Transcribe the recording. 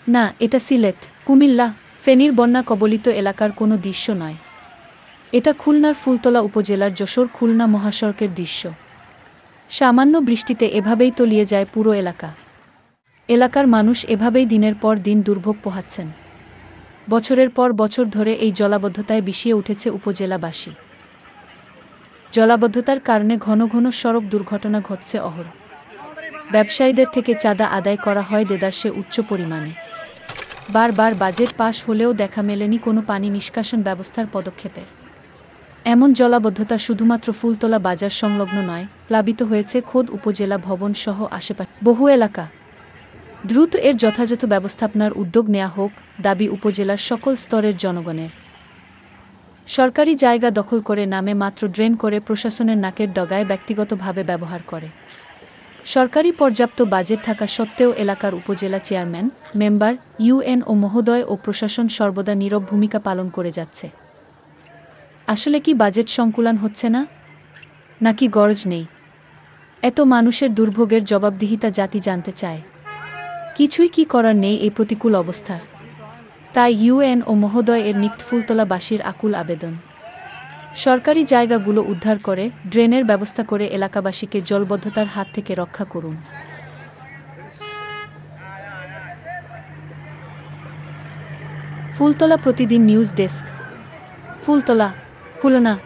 না, এটা সিলেট, কুমিল্লা, ফেনীর বন্যা কবলিত এলাকার কোনো দৃশ্য নয়। এটা খুলনার ফুলতলা উপজেলার যশোর-খুলনা মহাসড়কের দৃশ্য। সামান্য বৃষ্টিতে এভাবেই তলিয়ে যায় পুরো এলাকা। এলাকার মানুষ এভাবেই দিনের পর দিন দুর্ভোগ পোহাচ্ছেন। বছরের পর বছর ধরে এই জলাবদ্ধতায় বিষিয়ে উঠেছে উপজেলাবাসী। জলাবদ্ধতার কারণে ঘন ঘন সড়ক দুর্ঘটনা ঘটছে অহরহ। ব্যবসায়ীদের থেকে চাঁদা আদায় করা হয় দেদারসে উচ্চ পরিমাণে। বারবার বাজেট পাশ হলেও দেখা মেলেনি কোনো পানি নিষ্কাশন ব্যবস্থার পদক্ষেপে। এমন জলাবদ্ধতা শুধুমাত্র ফুলতলা বাজার সংলগ্ন নয়, প্লাবিত হয়েছে খোদ উপজেলা ভবন সহ আশেপাশে বহু এলাকা। দ্রুত এর যথাযথ ব্যবস্থাপনার উদ্যোগ নেওয়া হোক, দাবি উপজেলার সকল স্তরের জনগণের। সরকারি জায়গা দখল করে নামে মাত্র ড্রেন করে প্রশাসনের নাকের ডগায় ব্যক্তিগতভাবে ব্যবহার করে। সরকারি পর্যাপ্ত বাজেট থাকা সত্ত্বেও এলাকার উপজেলা চেয়ারম্যান, মেম্বার, ইউএনও মহোদয় ও প্রশাসন সর্বদা নীরব ভূমিকা পালন করে যাচ্ছে। আসলে কি বাজেট সংকুলান হচ্ছে না, নাকি গরজ নেই? এত মানুষের দুর্ভোগের জবাবদিহিতা জাতি জানতে চায়। কিছুই কি করার নেই এই প্রতিকূল অবস্থার। তাই ইউএনও মহোদয় এর নিকট ফুলতলাবাসীর আকুল আবেদন, সরকারি জায়গাগুলো উদ্ধার করে ড্রেনের ব্যবস্থা করে এলাকাবাসীকে জলবদ্ধতার হাত থেকে রক্ষা করুন। ফুলতলা প্রতিদিন নিউজ ডেস্ক, ফুলতলা, খুলনা।